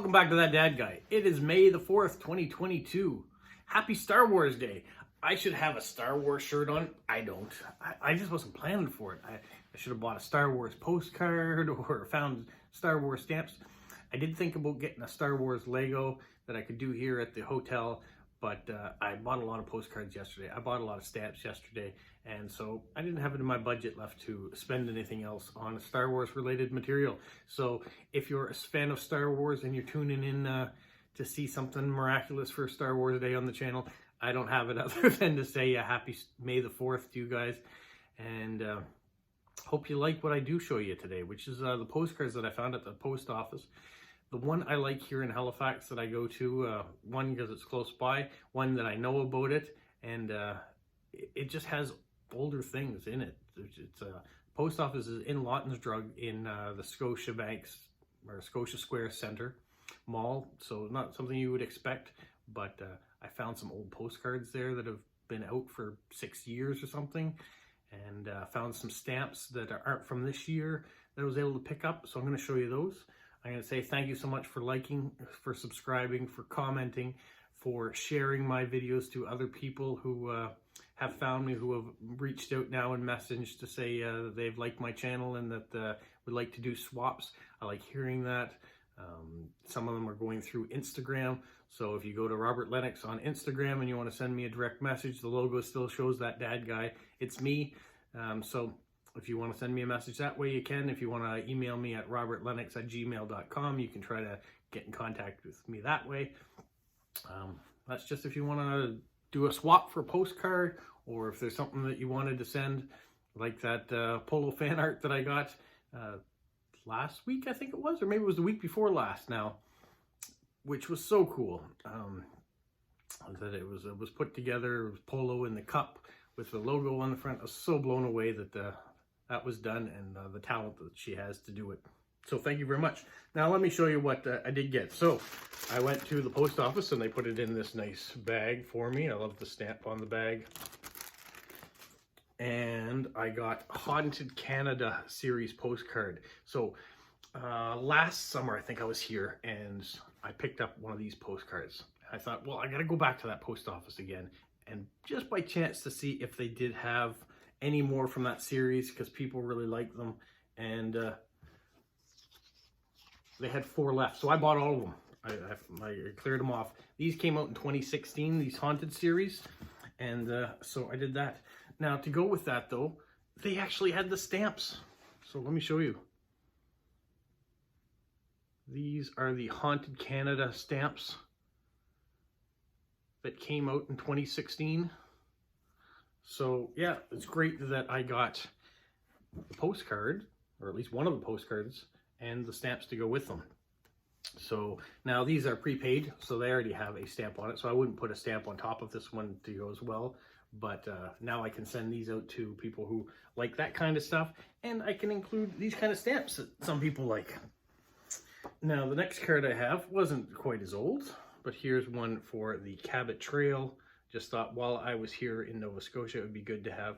Welcome back to That Dad Guy. It is May the 4th, 2022. Happy Star Wars Day. I should have a Star Wars shirt on. I don't. I just wasn't planning for it. I should have bought a Star Wars postcard or found Star Wars stamps. I did think about getting a Star Wars Lego that I could do here at the hotel, but I bought a lot of postcards yesterday. I bought a lot of stamps yesterday, and so I didn't have it in my budget left to spend anything else on Star Wars related material. So if you're a fan of Star Wars and you're tuning in to see something miraculous for Star Wars Day on the channel, I don't have it other than to say happy May the 4th to you guys, and hope you like what I do show you today, which is the postcards that I found at the post office. The one I like here in Halifax that I go to, one because it's close by, one that I know about it, and it just has older things in it. It's post office is in Lawton's Drug in the Scotia Banks or Scotia Square Center Mall, so not something you would expect, but I found some old postcards there that have been out for 6 years or something, and found some stamps that aren't from this year that I was able to pick up, so I'm going to show you those. I'm going to say thank you so much for liking, for subscribing, for commenting, for sharing my videos to other people who have found me, who have reached out now and messaged to say they've liked my channel and that would like to do swaps. I like hearing that. Some of them are going through Instagram. So if you go to Robert Lennox on Instagram and you want to send me a direct message, the logo still shows That Dad Guy. It's me. So if you want to send me a message that way, you can. If you want to email me at robertlennox@gmail.com, you can try to get in contact with me that way. That's just if you want to do a swap for a postcard, or if there's something that you wanted to send, like that polo fan art that I got last week, I think it was, or maybe it was the week before last now, which was so cool. That it was put together, it was polo in the cup with the logo on the front. I was so blown away that that was done, and the talent that she has to do it. So thank you very much. Now let me show you what I did get. So I went to the post office and they put it in this nice bag for me. I love the stamp on the bag. And I got Haunted Canada series postcard. So last summer, I think I was here and I picked up one of these postcards. I thought, well, I got to go back to that post office again, and just by chance to see if they did have any more from that series, because people really like them, and they had 4 left, so I bought all of them. I cleared them off. These came out in 2016, these Haunted series, and so I did that. Now, to go with that, though, they actually had the stamps, so let me show you. These are the Haunted Canada stamps that came out in 2016. So yeah, it's great that I got the postcard, or at least one of the postcards, and the stamps to go with them. So now these are prepaid, so they already have a stamp on it, so I wouldn't put a stamp on top of this one to go as well. But now I can send these out to people who like that kind of stuff, and I can include these kind of stamps that some people like. Now the next card I have wasn't quite as old, but here's one for the Cabot Trail. Just thought while I was here in Nova Scotia, it would be good to have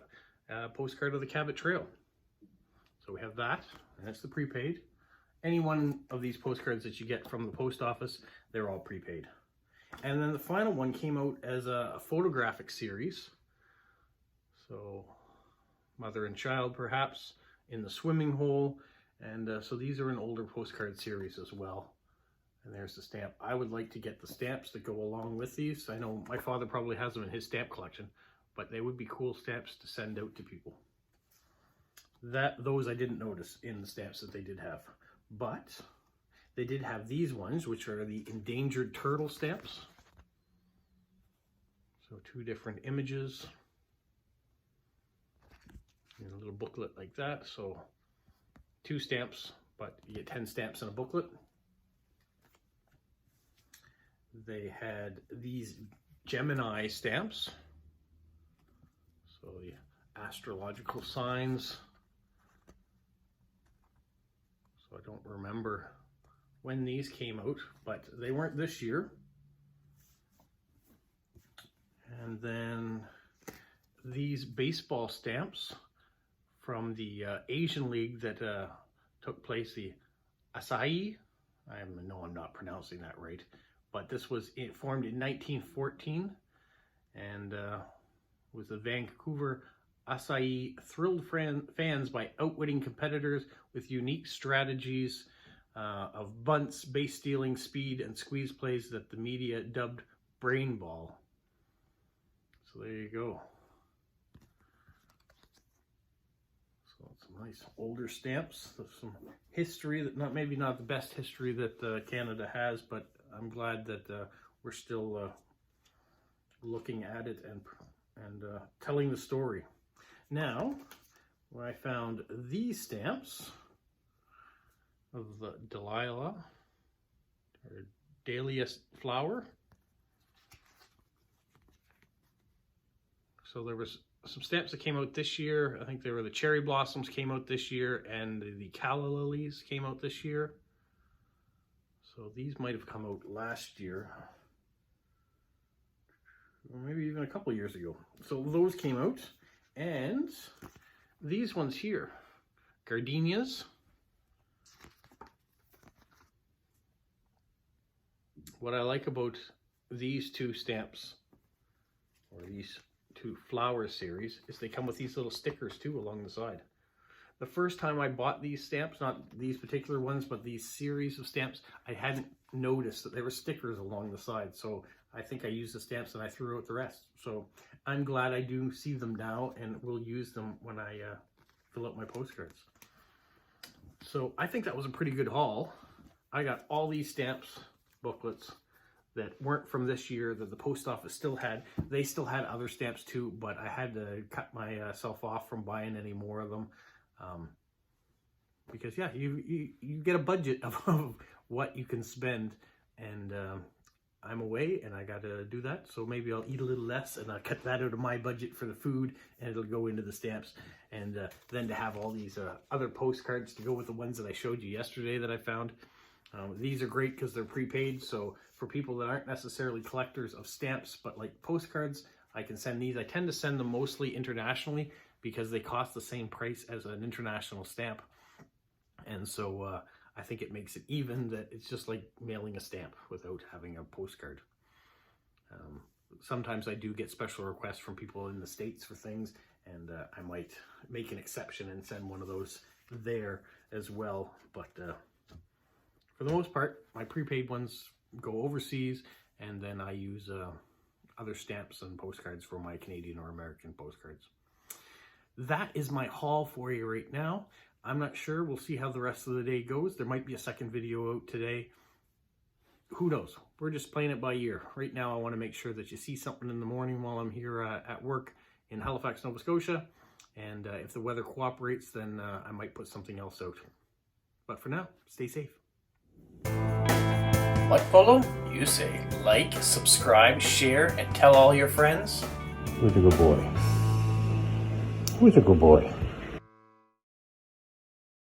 a postcard of the Cabot Trail. So we have that, and that's the prepaid. Any one of these postcards that you get from the post office, they're all prepaid. And then the final one came out as a photographic series. So mother and child, perhaps, in the swimming hole. And so these are an older postcard series as well. And there's the stamp. I would like to get the stamps that go along with these. I know my father probably has them in his stamp collection, but they would be cool stamps to send out to people. Those I didn't notice in the stamps that they did have. But they did have these ones, which are the Endangered turtle stamps. So 2 different images. In a little booklet like that. So 2 stamps, but you get 10 stamps in a booklet. They had these Gemini stamps, so the astrological signs. So I don't remember when these came out, but they weren't this year. And then these baseball stamps from the Asian League that took place, the Acai know I'm not pronouncing that right, but this was formed in 1914 and was the Vancouver Acai thrilled fans by outwitting competitors with unique strategies of bunts, base stealing, speed, and squeeze plays that the media dubbed brain ball. So there you go. So some nice older stamps, some history that maybe not the best history that Canada has, but I'm glad that we're still looking at it and telling the story. Now, when I found these stamps of the Dahlia or Dahlia flower. So there was some stamps that came out this year. I think they were the cherry blossoms came out this year, and the calla lilies came out this year. So these might have come out last year, or maybe even a couple years ago. So those came out, and these ones here, Gardenias. What I like about these two stamps, or these two flower series, is they come with these little stickers too along the side. The first time I bought these stamps, not these particular ones, but these series of stamps, I hadn't noticed that there were stickers along the side. So I think I used the stamps and I threw out the rest. So I'm glad I do see them now, and will use them when I fill out my postcards. So I think that was a pretty good haul. I got all these stamps, booklets that weren't from this year that the post office still had. They still had other stamps too, but I had to cut myself off from buying any more of them because yeah, you get a budget of what you can spend, and I'm away and I got to do that, so maybe I'll eat a little less and I'll cut that out of my budget for the food, and it'll go into the stamps. And then to have all these other postcards to go with the ones that I showed you yesterday that I found. These are great because they're prepaid, so for people that aren't necessarily collectors of stamps but like postcards, I can send these. I tend to send them mostly internationally because they cost the same price as an international stamp, and so I think it makes it even, that it's just like mailing a stamp without having a postcard. Sometimes I do get special requests from people in the States for things, and I might make an exception and send one of those there as well, but for the most part, my prepaid ones go overseas, and then I use other stamps and postcards for my Canadian or American postcards. That is my haul for you right now. I'm not sure. We'll see how the rest of the day goes. There might be a second video out today. Who knows? We're just playing it by ear. Right now, I want to make sure that you see something in the morning while I'm here at work in Halifax, Nova Scotia. And if the weather cooperates, then I might put something else out. But for now, stay safe. What, Polo? You say like, subscribe, share, and tell all your friends? Who's a good boy? Who's a good boy?